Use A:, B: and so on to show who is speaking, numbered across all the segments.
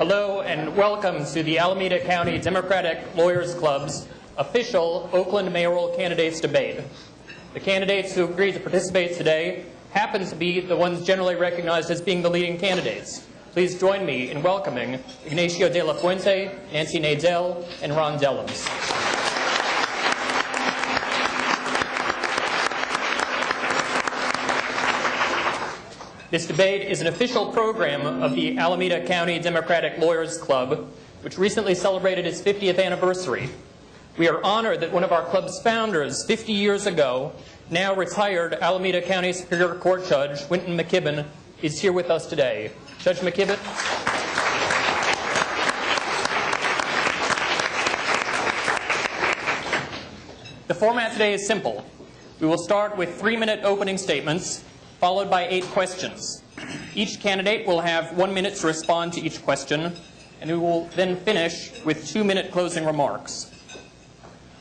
A: Hello and welcome to the Alameda County Democratic Lawyers Club's official Oakland mayoral candidates debate. The candidates who agreed to participate today happen to be the ones generally recognized as being the leading candidates. Please join me in welcoming Ignacio de la Fuente, Nancy Nadel, and Ron Dellums. This debate is an official program of the Alameda County Democratic Lawyers Club, which recently celebrated its 50th anniversary. We are honored that one of our club's founders 50 years ago, now retired Alameda County Superior Court Judge Wynton McKibben, is here with us today. Judge McKibben. The format today is simple. We will start with 3-minute opening statements, followed by 8 questions. Each candidate will have 1 minute to respond to each question, and we will then finish with 2-minute closing remarks.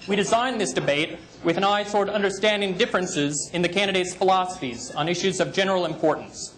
A: We designed this debate with an eye toward understanding differences in the candidates' philosophies on issues of general importance.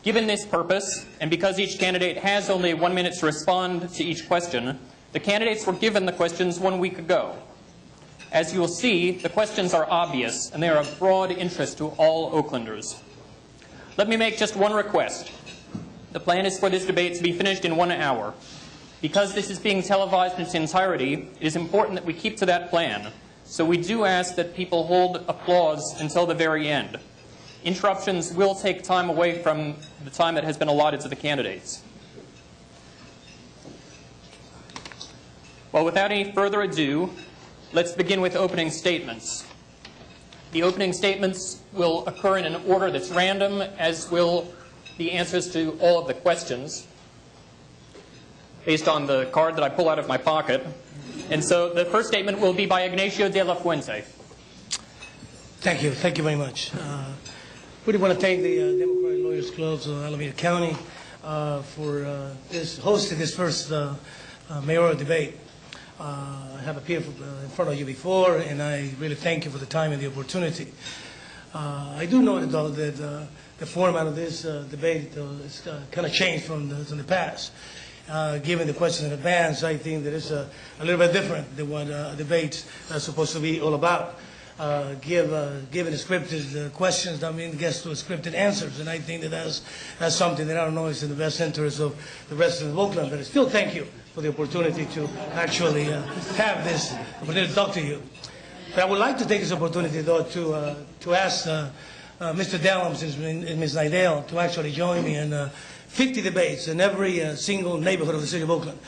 A: Given this purpose, and because each candidate has only 1 minute to respond to each question, the candidates were given the questions 1 week ago. As you will see, the questions are obvious, and they are of broad interest to all Oaklanders. Let me make just one request. The plan is for this debate to be finished in 1 hour. Because this is being televised in its entirety, it is important that we keep to that plan. So we do ask that people hold applause until the very end. Interruptions will take time away from the time that has been allotted to the candidates. Well, without any further ado, let's begin with opening statements. The opening statements will occur in an order that's random, as will the answers to all of the questions, based on the card that I pull out of my pocket. And so the first statement will be by Ignacio de la Fuente.
B: Thank you. Thank you very much. Really want to thank the Democratic Lawyers Club of Alameda County for hosting this first mayoral debate. I have appeared in front of you before, and I really thank you for the time and the opportunity. I do know that the format of this debate is kind of changed from the past. Given the question in advance, I think that it's a little bit different than what debates are supposed to be all about. Given the scripted questions, that means gets to scripted answers, and I think that that's something that I don't know is in the best interest of the residents of Oakland. But I still thank you for the opportunity to actually have this opportunity to talk to you. But I would like to take this opportunity, though, to ask Mr. Dellums and Ms. Nadel to actually join me in 50 debates in every single neighborhood of the city of Oakland,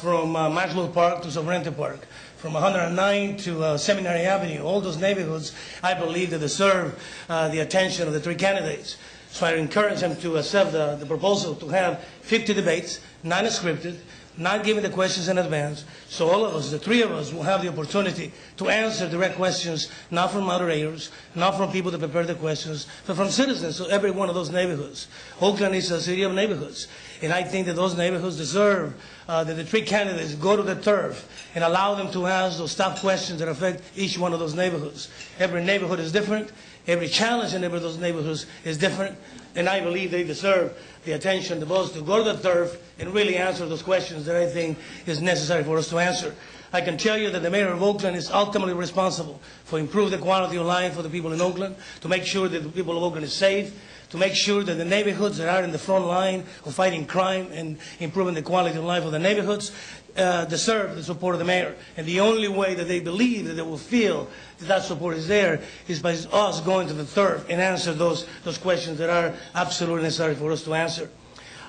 B: from Maxwell Park to Sovereignty Park, from 109 to Seminary Avenue. All those neighborhoods, I believe, that deserve the attention of the 3 candidates. So I encourage them to accept the proposal to have 50 debates, non-scripted, not giving the questions in advance, so all of us, the 3 of us, will have the opportunity to answer direct questions, not from moderators, not from people that prepare the questions, but from citizens of every one of those neighborhoods. Oakland is a city of neighborhoods, and I think that those neighborhoods deserve that the 3 candidates go to the turf and allow them to ask those tough questions that affect each one of those neighborhoods. Every neighborhood is different. Every challenge in every of those neighborhoods is different, and I believe they deserve the attention, the votes, to go to the turf and really answer those questions that I think is necessary for us to answer. I can tell you that the mayor of Oakland is ultimately responsible for improving the quality of life for the people in Oakland, to make sure that the people of Oakland is safe, to make sure that the neighborhoods that are in the front line of fighting crime and improving the quality of life of the neighborhoods deserve the support of the mayor. And the only way that they believe that they will feel that support is there is by us going to the turf and answer those questions that are absolutely necessary for us to answer.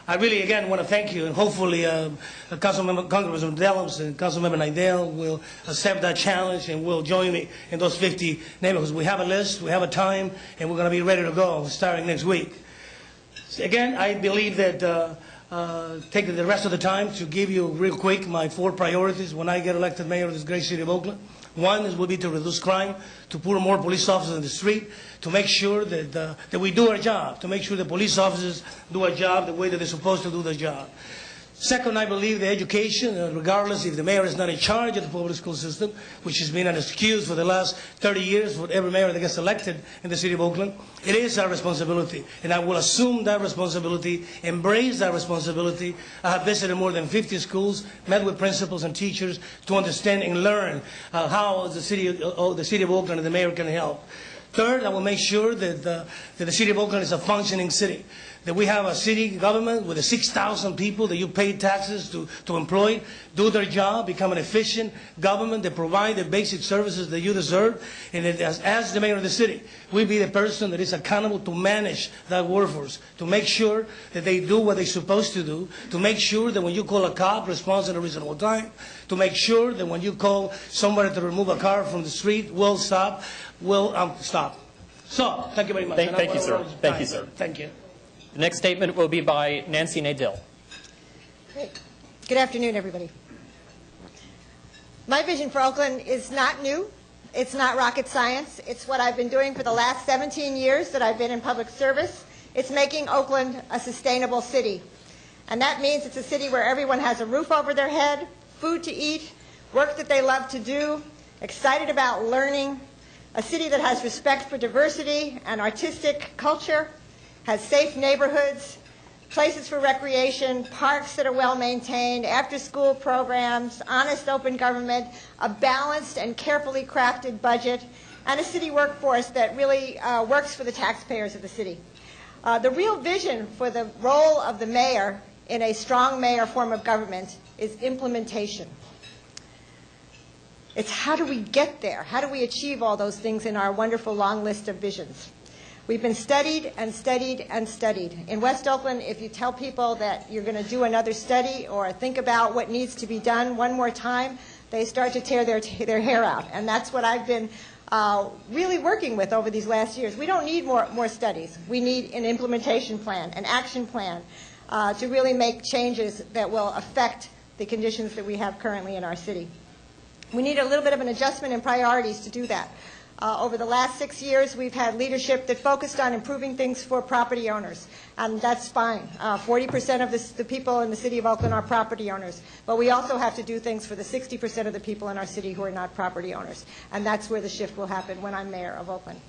B: I really, again, want to thank you, and hopefully Congressman Dellums and Councilmember Nadel will accept that challenge and will join me in those 50 neighborhoods. We have a list, we have a time, and we're going to be ready to go starting next week. Again, I believe that taking the rest of the time to give you real quick my 4 priorities when I get elected mayor of this great city of Oakland. One will be to reduce crime, to put more police officers in the street, to make sure that we do our job, to make sure the police officers do our job the way that they're supposed to do their job. Second, I believe the education, regardless if the mayor is not in charge of the public school system, which has been an excuse for the last 30 years for every mayor that gets elected in the city of Oakland, it is our responsibility. And I will assume that responsibility, embrace that responsibility. I have visited more than 50 schools, met with principals and teachers to understand and learn how the city of Oakland and the mayor can help. Third, I will make sure that the city of Oakland is a functioning city, that we have a city government with the 6,000 people that you pay taxes to employ, do their job, become an efficient government that provide the basic services that you deserve. And that as the mayor of the city, we be the person that is accountable to manage that workforce, to make sure that they do what they're supposed to do, to make sure that when you call a cop, responds in a reasonable time, to make sure that when you call somebody to remove a car from the street, will stop. So, thank you very much.
A: Thank you, sir. Thank you, sir.
B: Thank you.
A: The next statement will be by Nancy Nadel.
C: Great. Good afternoon, everybody. My vision for Oakland is not new. It's not rocket science. It's what I've been doing for the last 17 years that I've been in public service. It's making Oakland a sustainable city. And that means it's a city where everyone has a roof over their head, food to eat, work that they love to do, excited about learning, a city that has respect for diversity and artistic culture, has safe neighborhoods, places for recreation, parks that are well maintained, after-school programs, honest open government, a balanced and carefully crafted budget, and a city workforce that really works for the taxpayers of the city. The real vision for the role of the mayor in a strong mayor form of government is implementation. It's how do we get there? How do we achieve all those things in our wonderful long list of visions? We've been studied and studied and studied. In West Oakland, if you tell people that you're going to do another study or think about what needs to be done one more time, they start to tear their hair out. And that's what I've been really working with over these last years. We don't need more studies. We need an implementation plan, an action plan to really make changes that will affect the conditions that we have currently in our city. We need a little bit of an adjustment in priorities to do that. Over the last 6 years, we've had leadership that focused on improving things for property owners, and that's fine. 40% of the people in the city of Oakland are property owners, but we also have to do things for the 60% of the people in our city who are not property owners, and that's where the shift will happen when I'm mayor of Oakland.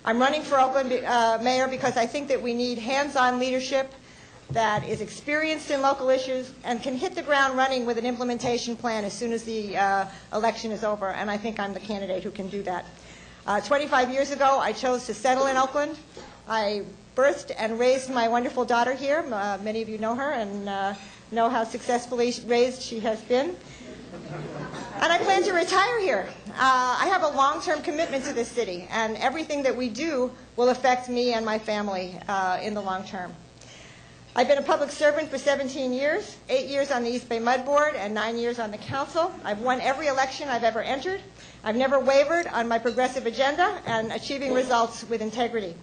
C: I'm running for Oakland mayor because I think that we need hands-on leadership that is experienced in local issues and can hit the ground running with an implementation plan as soon as the election is over, and I think I'm the candidate who can do that. 25 years ago, I chose to settle in Oakland. I birthed and raised my wonderful daughter here. Many of you know her and know how successfully raised she has been. And I plan to retire here. I have a long-term commitment to this city, and everything that we do will affect me and my family in the long term. I've been a public servant for 17 years, 8 years on the East Bay Mud Board and 9 years on the council. I've won every election I've ever entered. I've never wavered on my progressive agenda and achieving results with integrity.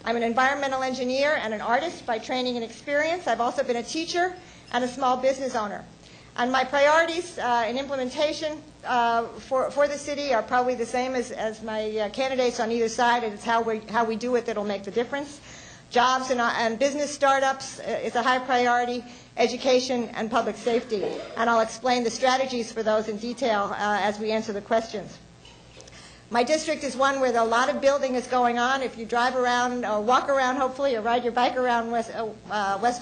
C: I'm an environmental engineer and an artist by training and experience. I've also been a teacher and a small business owner. And my priorities in implementation for the city are probably the same as my candidates on either side, and it's how we do it that'll make the difference. Jobs and business startups is a high priority, education and public safety. And I'll explain the strategies for those in detail as we answer the questions. My district is one where a lot of building is going on. If you drive around or walk around, hopefully, or ride your bike around West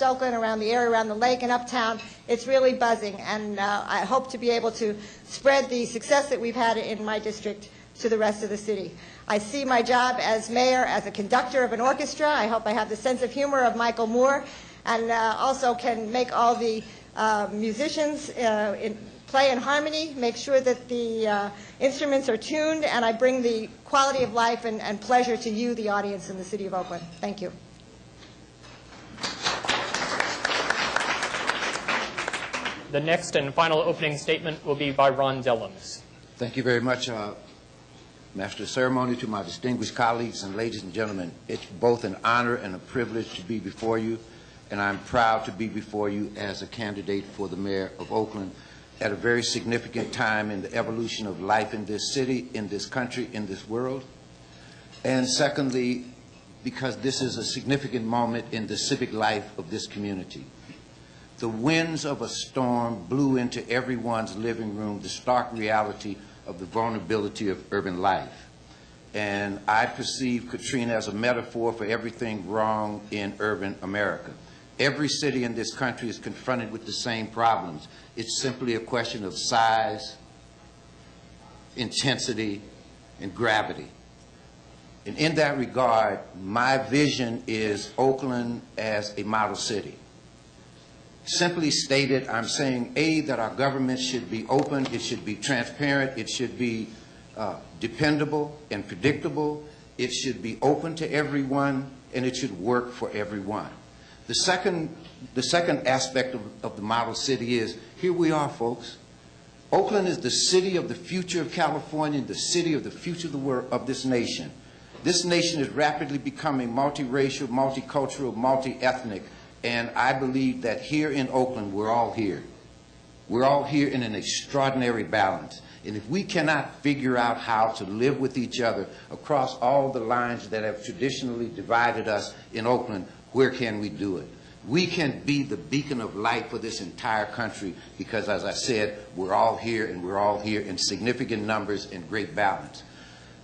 C: Oakland, around the area, around the lake and uptown, it's really buzzing. And I hope to be able to spread the success that we've had in my district to the rest of the city. I see my job as mayor as a conductor of an orchestra. I hope I have the sense of humor of Michael Moore, and also can make all the musicians play in harmony, make sure that the instruments are tuned, and I bring the quality of life and pleasure to you, the audience in the city of Oakland. Thank you.
A: The next and final opening statement will be by Ron Dellums.
D: Thank you very much, Master of Ceremony, to my distinguished colleagues and ladies and gentlemen. It's both an honor and a privilege to be before you, and I'm proud to be before you as a candidate for the mayor of Oakland at a very significant time in the evolution of life in this city, in this country, in this world. And secondly, because this is a significant moment in the civic life of this community. the winds of a storm blew into everyone's living room the stark reality of the vulnerability of urban life. And I perceive Katrina as a metaphor for everything wrong in urban America. Every city in this country is confronted with the same problems. It's simply a question of size, intensity, and gravity. And in that regard, my vision is Oakland as a model city. Simply stated, I'm saying, A, that our government should be open, it should be transparent, it should be dependable and predictable, it should be open to everyone, and it should work for everyone. The second aspect of the model city is, here we are, folks. Oakland is the city of the future of California, the city of the future of the world, of this nation. This nation is rapidly becoming multiracial, multicultural, multi-ethnic, and I believe that here in Oakland, we're all here. We're all here in an extraordinary balance. And if we cannot figure out how to live with each other across all the lines that have traditionally divided us in Oakland, where can we do it? We can be the beacon of light for this entire country because, as I said, we're all here, and we're all here in significant numbers and great balance.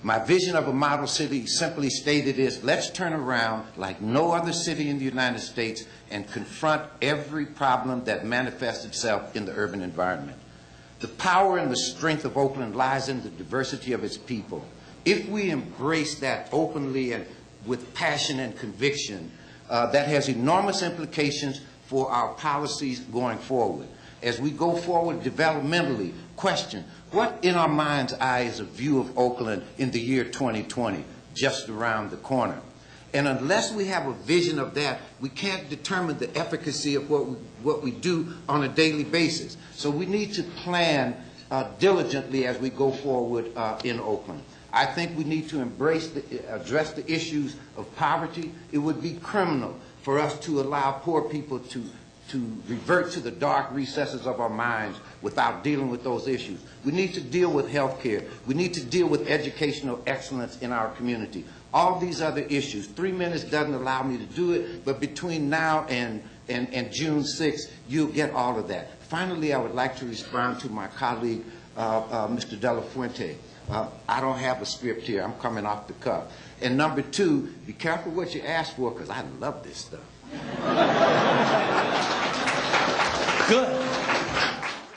D: My vision of a model city, simply stated, is let's turn around like no other city in the United States and confront every problem that manifests itself in the urban environment. The power and the strength of Oakland lies in the diversity of its people. If we embrace that openly and with passion and conviction, that has enormous implications for our policies going forward. As we go forward developmentally, question, what in our mind's eye is a view of Oakland in the year 2020, just around the corner? And unless we have a vision of that, we can't determine the efficacy of what we do on a daily basis. So we need to plan diligently as we go forward in Oakland. I think we need to address the issues of poverty. It would be criminal for us to allow poor people to revert to the dark recesses of our minds without dealing with those issues. We need to deal with health care. We need to deal with educational excellence in our community. All these other issues. 3 minutes doesn't allow me to do it, but between now and June 6th, you'll get all of that. Finally, I would like to respond to my colleague, Mr. De La Fuente. I don't have a script here. I'm coming off the cuff. And number two, be careful what you ask for, because I love this stuff.
B: Good.